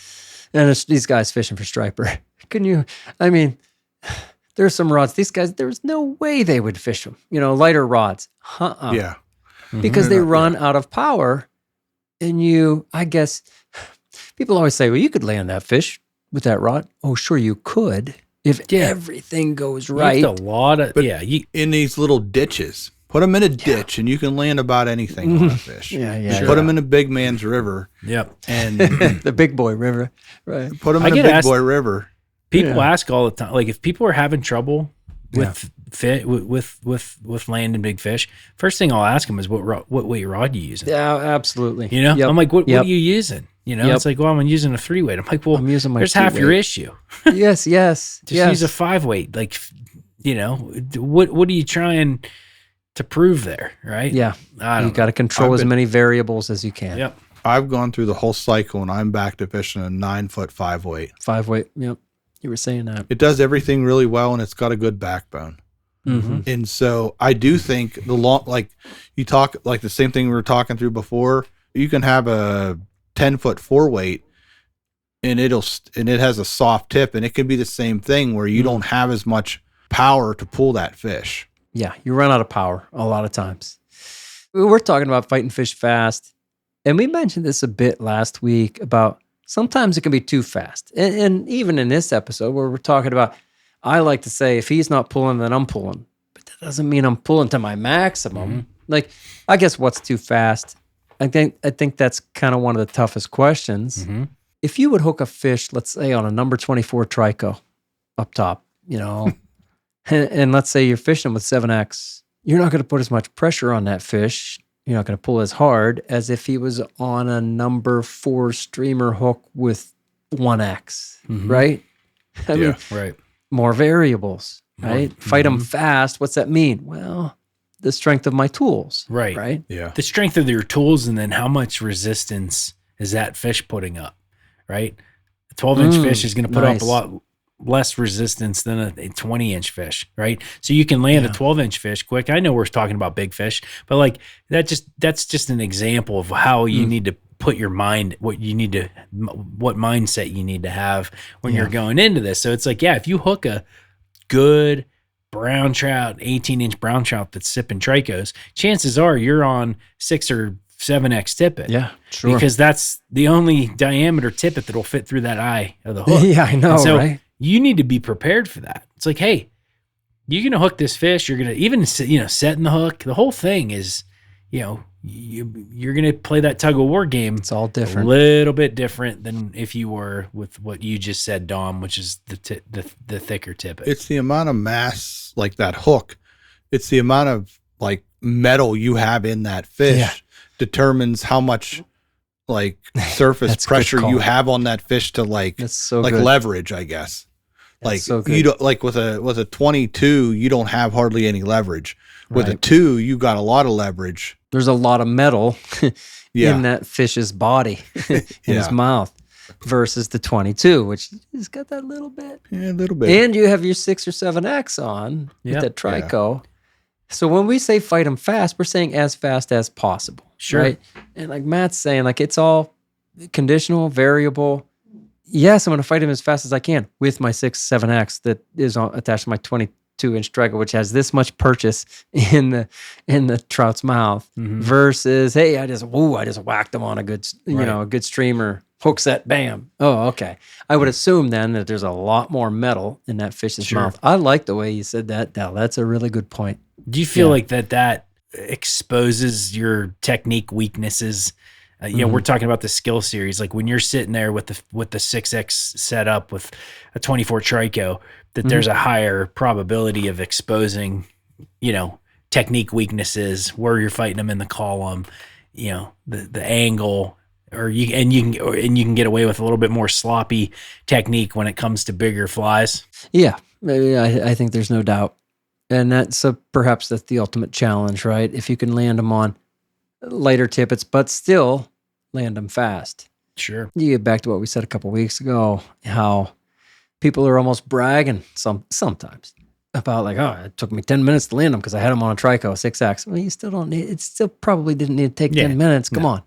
[SPEAKER 1] it's these guys fishing for striper. There's some rods. These guys, there's no way they would fish them. Lighter rods.
[SPEAKER 5] Yeah.
[SPEAKER 1] Because they run out of power. And I guess, people always say, well, you could land that fish with that rod. Oh, sure you could. If everything goes right.
[SPEAKER 2] A lot of,
[SPEAKER 5] in these little ditches, put them in a ditch and you can land about anything on a fish. Put them in a big man's river.
[SPEAKER 2] Yep.
[SPEAKER 5] And
[SPEAKER 1] the big boy river. Right.
[SPEAKER 5] Put them in a big boy river.
[SPEAKER 2] People ask all the time, like if people are having trouble with with landing big fish, first thing I'll ask them is what weight rod you using.
[SPEAKER 1] Yeah, absolutely.
[SPEAKER 2] You know,
[SPEAKER 1] Yep.
[SPEAKER 2] I'm like, what
[SPEAKER 1] Yep.
[SPEAKER 2] are you using? You know,
[SPEAKER 1] Yep.
[SPEAKER 2] it's like, well, I'm using a 3-weight. I'm like, well,
[SPEAKER 1] I'm using my
[SPEAKER 2] there's half your
[SPEAKER 1] 2-weight.
[SPEAKER 2] issue.
[SPEAKER 1] Yes.
[SPEAKER 2] Just
[SPEAKER 1] yes.
[SPEAKER 2] use a 5-weight. Like, you know, what are you trying to prove there, right?
[SPEAKER 1] Yeah.
[SPEAKER 2] I don't
[SPEAKER 1] You got to control
[SPEAKER 5] I've
[SPEAKER 1] as
[SPEAKER 5] been-
[SPEAKER 1] many variables as you can.
[SPEAKER 2] Yep.
[SPEAKER 5] I've gone through the whole cycle and I'm back to fishing a 9-foot 5-weight.
[SPEAKER 1] 5-weight. Yep. You were saying that.
[SPEAKER 5] It does everything really well and it's got a good backbone.
[SPEAKER 1] Mm-hmm.
[SPEAKER 5] And so I do think like you talk like the same thing we were talking through before, you can have a 10-foot 4-weight and it has a soft tip, and it can be the same thing where you don't have as much power to pull that fish.
[SPEAKER 1] Yeah. You run out of power a lot of times. We're talking about fighting fish fast. And we mentioned this a bit last week about sometimes it can be too fast. And even in this episode where we're talking about, I like to say, if he's not pulling, then I'm pulling. But that doesn't mean I'm pulling to my maximum.
[SPEAKER 2] Mm-hmm.
[SPEAKER 1] Like, I guess what's too fast? I think that's kind of one of the toughest questions.
[SPEAKER 2] Mm-hmm.
[SPEAKER 1] If you would hook a fish, let's say on a number 24 trico up top, you know, and let's say you're fishing with 7X, you're not going to put as much pressure on that fish. You're not going to pull as hard as if he was on a number 4 streamer hook with 1X,
[SPEAKER 2] Mhm.
[SPEAKER 1] right? I mean,
[SPEAKER 2] Right.
[SPEAKER 1] more variables, right? Fight them fast. What's that mean? Well, the strength of my tools,
[SPEAKER 2] Right.
[SPEAKER 1] right?
[SPEAKER 5] Yeah.
[SPEAKER 2] The strength of your tools, and then how much resistance is that fish putting up, right? A 12-inch fish is going to put up
[SPEAKER 1] nice.
[SPEAKER 2] a lot less resistance than a 20-inch fish, right? So you can land a 12-inch fish quick. I know we're talking about big fish, but like that's just an example of how you need to put your mind, what mindset you need to have when you're going into this. So it's like, yeah, if you hook a good brown trout, 18-inch brown trout that's sipping tricos, chances are you're on 6 or 7X tippet.
[SPEAKER 1] Yeah, sure.
[SPEAKER 2] Because that's the only diameter tippet that'll fit through that eye of the hook.
[SPEAKER 1] Yeah, I know,
[SPEAKER 2] And so
[SPEAKER 1] right?
[SPEAKER 2] you need to be prepared for that. It's like, hey, you're going to hook this fish. You're going to even, setting the hook. The whole thing is, you're going to play that tug-of-war game.
[SPEAKER 1] It's all different.
[SPEAKER 2] A little bit different than if you were with what you just said, Dom, which is the thicker tippet.
[SPEAKER 5] It's the amount of mass, like that hook. It's the amount of like metal you have in that fish determines how much like surface
[SPEAKER 1] That's a good
[SPEAKER 5] pressure
[SPEAKER 1] call.
[SPEAKER 5] you have on that fish to like,
[SPEAKER 1] That's so
[SPEAKER 5] like
[SPEAKER 1] good.
[SPEAKER 5] leverage, I guess.
[SPEAKER 1] That's
[SPEAKER 5] Like
[SPEAKER 1] so good.
[SPEAKER 5] you don't like with a 22, you don't have hardly any leverage. With a
[SPEAKER 1] Right.
[SPEAKER 5] 2, you got a lot of leverage.
[SPEAKER 1] There's a lot of metal
[SPEAKER 5] Yeah.
[SPEAKER 1] in that fish's body, in his
[SPEAKER 5] Yeah.
[SPEAKER 1] mouth, versus the 22, which has got that little bit.
[SPEAKER 5] Yeah, a little bit.
[SPEAKER 1] And you have your 6 or 7X on
[SPEAKER 2] Yep.
[SPEAKER 1] with that trico. So when we say fight them fast, we're saying as fast as possible.
[SPEAKER 2] Sure.
[SPEAKER 1] Right? And like Matt's saying, like it's all conditional, variable. Yes, I'm going to fight him as fast as I can with my 6, 7X that is attached to my 22-inch trico, which has this much purchase in the trout's mouth, versus, hey, I just whacked him on a good, a good streamer, hook set, bam. Oh, okay. I would assume then that there's a lot more metal in that fish's mouth. I like the way you said that, Dal. That's a really good point.
[SPEAKER 2] Do you feel like that exposes your technique weaknesses? We're talking about the skill series. Like when you're sitting there with the 6X set up with a 24 trico, that there's a higher probability of exposing, technique weaknesses where you're fighting them in the column, the angle, or you can get away with a little bit more sloppy technique when it comes to bigger flies.
[SPEAKER 1] Yeah, I think there's no doubt. And perhaps that's the ultimate challenge, right? If you can land them on lighter tippets, but still land them fast.
[SPEAKER 2] Sure.
[SPEAKER 1] You get back to what we said a couple weeks ago, how people are almost bragging sometimes about like, oh, it took me 10 minutes to land them because I had them on a trico, 6X. Well, you still don't need, it still probably didn't need to take 10 minutes. Come on.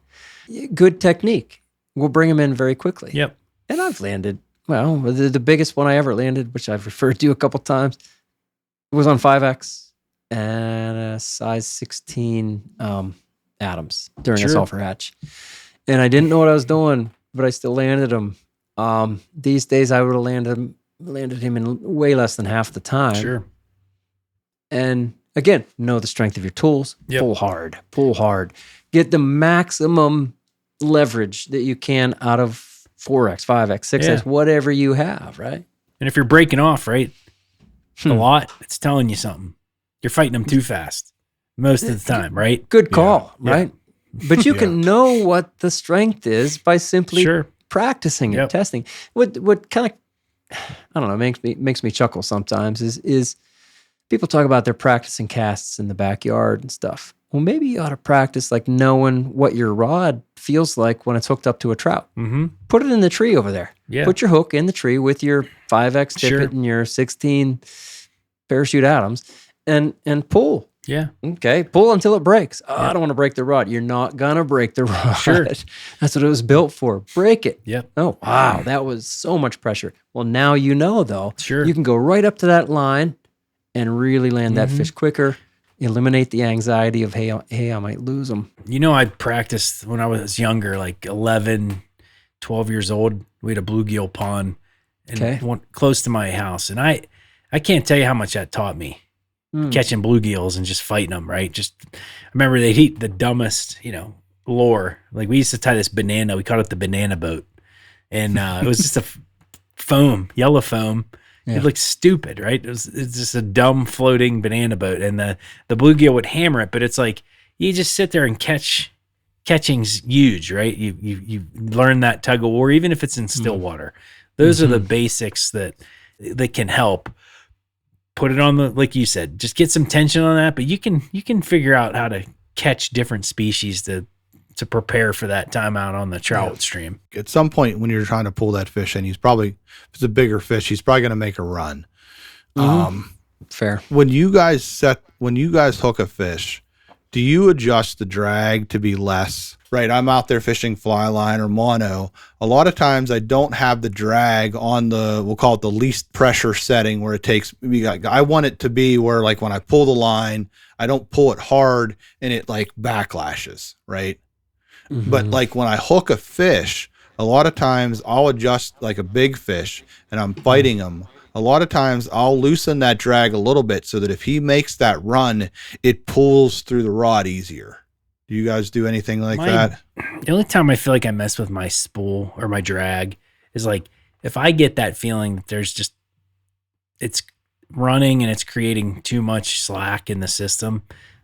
[SPEAKER 1] Good technique. We'll bring them in very quickly.
[SPEAKER 2] Yep.
[SPEAKER 1] And I've landed, the biggest one I ever landed, which I've referred to a couple times, was on 5X and a size 16 Adams during a sulfur hatch. And I didn't know what I was doing, but I still landed him. These days I would have landed him in way less than half the time.
[SPEAKER 2] Sure.
[SPEAKER 1] And again, know the strength of your tools.
[SPEAKER 2] Yep.
[SPEAKER 1] Pull hard. Get the maximum leverage that you can out of 4X, 5X, 6X, whatever you have, right?
[SPEAKER 2] And if you're breaking off, right, a lot, it's telling you something. You're fighting them too fast most of the time, right?
[SPEAKER 1] Good call, right? But you can know what the strength is by simply practicing and testing. What kind of, I don't know, makes me chuckle sometimes is people talk about they're practicing casts in the backyard and stuff. Well, maybe you ought to practice like knowing what your rod feels like when it's hooked up to a trout.
[SPEAKER 2] Mm-hmm.
[SPEAKER 1] Put it in the tree over there.
[SPEAKER 2] Yeah.
[SPEAKER 1] Put your hook in the tree with your 5X tippet and your 16 parachute atoms and pull.
[SPEAKER 2] Yeah.
[SPEAKER 1] Okay. Pull until it breaks. Oh, I don't want to break the rod. You're not going to break the rod.
[SPEAKER 2] Sure.
[SPEAKER 1] That's what it was built for. Break it.
[SPEAKER 2] Yep.
[SPEAKER 1] Oh, wow. That was so much pressure. Well, now you know, though.
[SPEAKER 2] Sure.
[SPEAKER 1] You can go right up to that line and really land that fish quicker. Eliminate the anxiety of, hey, I might lose them.
[SPEAKER 2] You know, I practiced when I was younger, like 11, 12 years old. We had a bluegill pond and close to my house. And I can't tell you how much that taught me. Catching bluegills and just fighting them, right? Just, I remember they'd eat the dumbest, lure. Like we used to tie this banana. We called it the banana boat. And it was just a foam, yellow foam. Yeah. It looked stupid, right? It's just a dumb floating banana boat. And the bluegill would hammer it, but it's like, you just sit there and catching's huge, right? You learn that tug-of-war, even if it's in still water. Those are the basics that can help. Put it on like you said, just get some tension on that, but you can figure out how to catch different species to prepare for that time out on the trout stream.
[SPEAKER 5] At some point when you're trying to pull that fish in, if it's a bigger fish, he's probably going to make a run.
[SPEAKER 1] Fair.
[SPEAKER 5] When you guys hook a fish, do you adjust the drag to be less? Right, I'm out there fishing fly line or mono. A lot of times I don't have the drag on we'll call it the least pressure setting where it takes, I want it to be where like when I pull the line, I don't pull it hard and it like backlashes, right? But like when I hook a fish, a lot of times I'll adjust like a big fish and I'm fighting him. A lot of times I'll loosen that drag a little bit so that if he makes that run, it pulls through the rod easier. Do you guys do anything like that?
[SPEAKER 2] The only time I feel like I mess with my spool or my drag is like if I get that feeling that there's just it's running and it's creating too much slack in the system,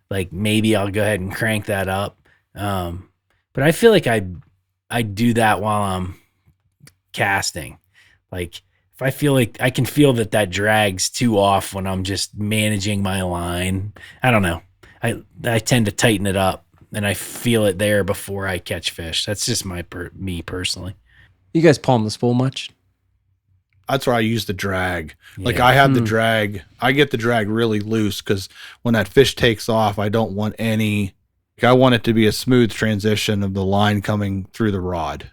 [SPEAKER 2] like maybe I'll go ahead and crank that up. But I feel like I do that while I'm casting. Like if I feel like I can feel that drag's too off when I'm just managing my line, I don't know. I tend to tighten it up. And I feel it there before I catch fish. That's just me personally.
[SPEAKER 1] You guys palm the spool much?
[SPEAKER 5] That's where I use the drag. Like I have the drag. I get the drag really loose because when that fish takes off, I don't want I want it to be a smooth transition of the line coming through the rod.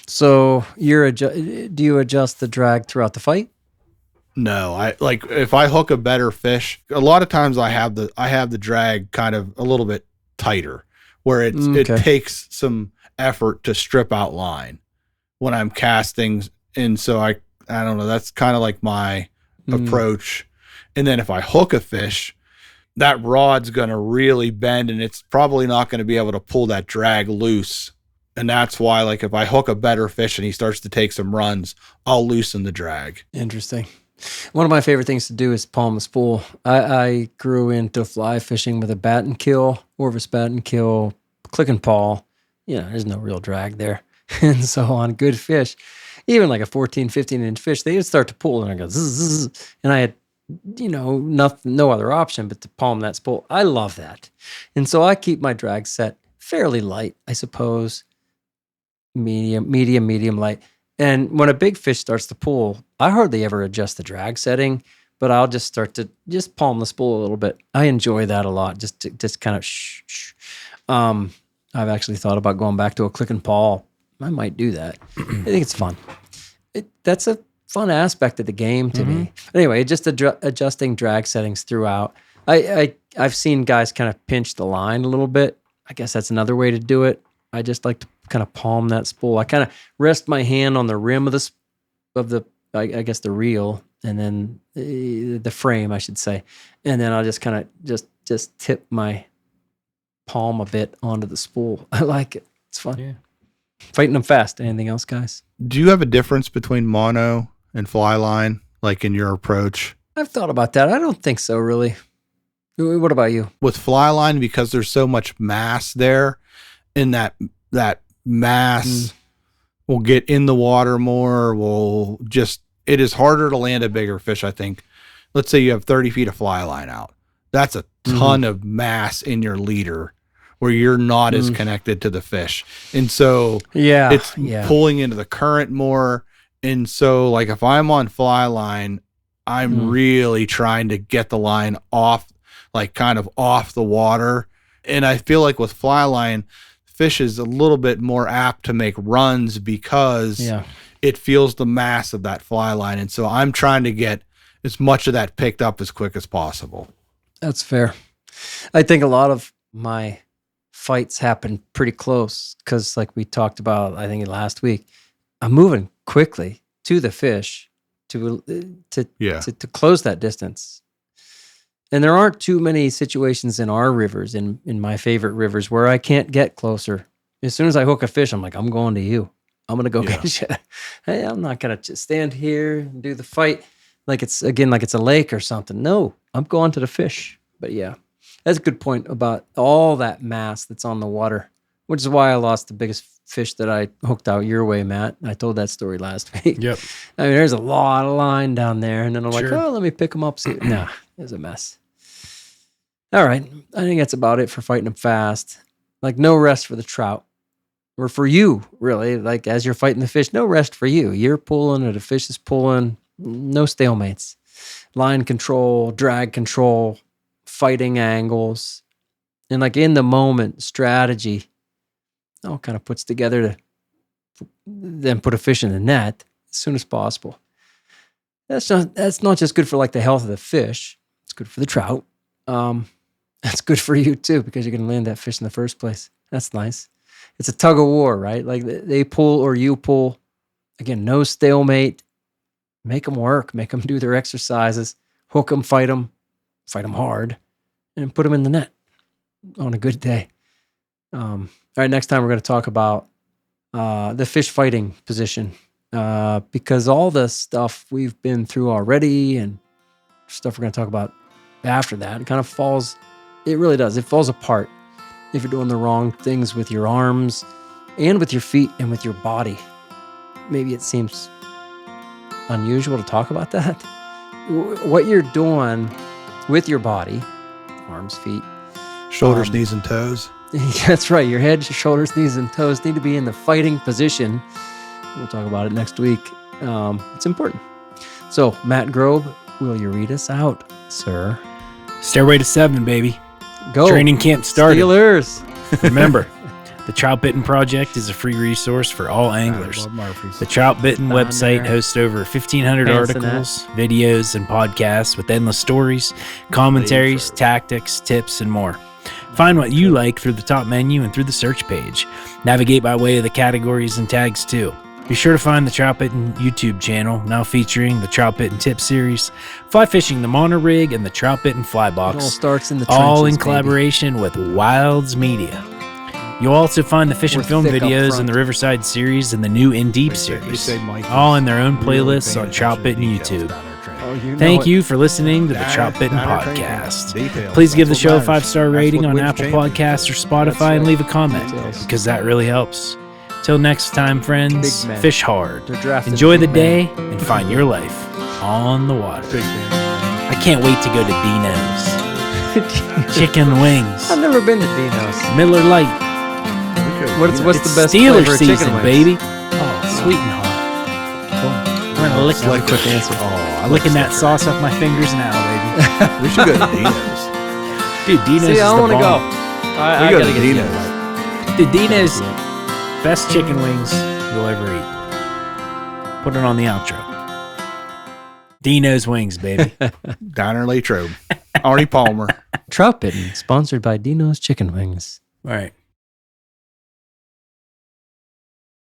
[SPEAKER 1] So do you adjust the drag throughout the fight?
[SPEAKER 5] No, if I hook a better fish, a lot of times I have the drag kind of a little bit tighter where it takes some effort to strip out line when I'm casting. And so I don't know, that's kind of like my approach. And then if I hook a fish, that rod's going to really bend and it's probably not going to be able to pull that drag loose. And that's why, like, if I hook a better fish and he starts to take some runs, I'll loosen the drag.
[SPEAKER 1] Interesting. One of my favorite things to do is palm the spool. I grew into fly fishing with a bat and kill, Orvis bat and kill, click and pawl. There's no real drag there. And so on good fish, even like a 14, 15-inch fish, they would start to pull and I go zzz, and I had, no other option but to palm that spool. I love that. And so I keep my drag set fairly light, I suppose. Medium light. And when a big fish starts to pull, I hardly ever adjust the drag setting, but I'll just start to just palm the spool a little bit. I enjoy that a lot, just kind of shh. I've actually thought about going back to a click and pawl. I might do that. I think it's fun. That's a fun aspect of the game to me. Anyway, just adjusting drag settings throughout. I've seen guys kind of pinch the line a little bit. I guess that's another way to do it. I just like to kind of palm that spool. I kind of rest my hand on the rim of the reel, and then the frame, I should say, and then I'll just kind of just tip my palm a bit onto the spool. I like it. It's fun. Yeah. Fighting them fast. Anything else, guys?
[SPEAKER 5] Do you have a difference between mono and fly line, like in your approach?
[SPEAKER 1] I've thought about that. I don't think so, really. What about you?
[SPEAKER 5] With fly line, because there's so much mass there, and that mass will get in the water more. It is harder to land a bigger fish, I think. Let's say you have 30 feet of fly line out. That's a ton of mass in your leader where you're not as connected to the fish. And so it's pulling into the current more. And so like if I'm on fly line, I'm really trying to get the line off, like kind of off the water. And I feel like with fly line, fish is a little bit more apt to make runs because it feels the mass of that fly line. And so I'm trying to get as much of that picked up as quick as possible.
[SPEAKER 1] That's fair. I think a lot of my fights happen pretty close because like we talked about, I think last week, I'm moving quickly to the fish to close that distance. And there aren't too many situations in our rivers, in my favorite rivers, where I can't get closer. As soon as I hook a fish, I'm like, I'm going to you. I'm going to go get you. Hey, I'm not going to just stand here and do the fight like it's a lake or something. No, I'm going to the fish. But yeah, that's a good point about all that mass that's on the water, which is why I lost the biggest fish that I hooked out your way, Matt. I told that story last week.
[SPEAKER 2] Yep.
[SPEAKER 1] I mean, there's a lot of line down there. And then I'm like, let me pick them up. See, nah, it was a mess. All right. I think that's about it for fighting them fast. Like no rest for the trout. Or for you, really. Like as you're fighting the fish, no rest for you. You're pulling or the fish is pulling. No stalemates. Line control, drag control, fighting angles. And like in the moment, strategy all kind of puts together to then put a fish in the net as soon as possible. That's not just good for like the health of the fish. It's good for the trout. That's good for you too, because you're going to land that fish in the first place. That's nice. It's a tug of war, right? Like they pull or you pull. Again, no stalemate. Make them work. Make them do their exercises. Hook them, fight them hard, and put them in the net on a good day. All right, next time we're going to talk about the fish fighting position because all the stuff we've been through already and stuff we're going to talk about after that, it kind of falls, it really does. It falls apart if you're doing the wrong things with your arms and with your feet and with your body. Maybe it seems unusual to talk about that. What you're doing with your body, arms, feet,
[SPEAKER 5] shoulders, knees, and toes.
[SPEAKER 1] That's right. Your head, your shoulders, knees, and toes need to be in the fighting position. We'll talk about it next week. It's important. So, Matt Grobe, will you read us out, sir?
[SPEAKER 2] Stairway to 7, baby.
[SPEAKER 1] Go.
[SPEAKER 2] Training camp started.
[SPEAKER 1] Steelers.
[SPEAKER 2] Remember, the Troutbitten Project is a free resource for all anglers. The Troutbitten website hosts over 1,500 articles, videos, and podcasts with endless stories, commentaries, tactics, tips, and more. Find what you like through the top menu and through the search page. Navigate by way of the categories and tags too. Be sure to find the Troutbitten YouTube channel, now featuring the Troutbitten Tip Series, Fly Fishing the Monorig, and the Troutbitten Fly Box.
[SPEAKER 1] It all starts in the trenches,
[SPEAKER 2] all in collaboration with Wilds Media. You'll also find the fish and film videos in the Riverside series and the new In Deep series, all in their own playlists on Troutbitten YouTube. Thank you for listening to the Troutbitten Podcast. Please give the show a 5-star rating on Apple Podcasts or Spotify and leave a comment, because that really helps. Till next time, friends, fish hard, enjoy the day, and find your life on the water. I can't wait to go to Dino's. Chicken wings.
[SPEAKER 1] I've never been to Dino's.
[SPEAKER 2] Miller Lite.
[SPEAKER 1] What's the best
[SPEAKER 2] Steelers
[SPEAKER 1] flavor of
[SPEAKER 2] season,
[SPEAKER 1] chicken wings?
[SPEAKER 2] baby. Oh, sweet and hot. I'm gonna lick
[SPEAKER 1] That's a quick answer.
[SPEAKER 2] licking that sauce off my fingers now, baby.
[SPEAKER 5] We should go to Dino's.
[SPEAKER 2] Dude, Dino's
[SPEAKER 1] See,
[SPEAKER 2] is
[SPEAKER 1] I
[SPEAKER 2] the
[SPEAKER 1] want to go.
[SPEAKER 2] bomb.
[SPEAKER 1] I
[SPEAKER 5] We go
[SPEAKER 1] gotta
[SPEAKER 5] to
[SPEAKER 1] get
[SPEAKER 5] Dino's.
[SPEAKER 2] Dude, Dino's best chicken wings you'll ever eat. Put it on the outro. Dino's wings, baby.
[SPEAKER 5] Diner Latrobe. Arnie Palmer.
[SPEAKER 1] Troutbitten, sponsored by Dino's Chicken Wings.
[SPEAKER 2] All right.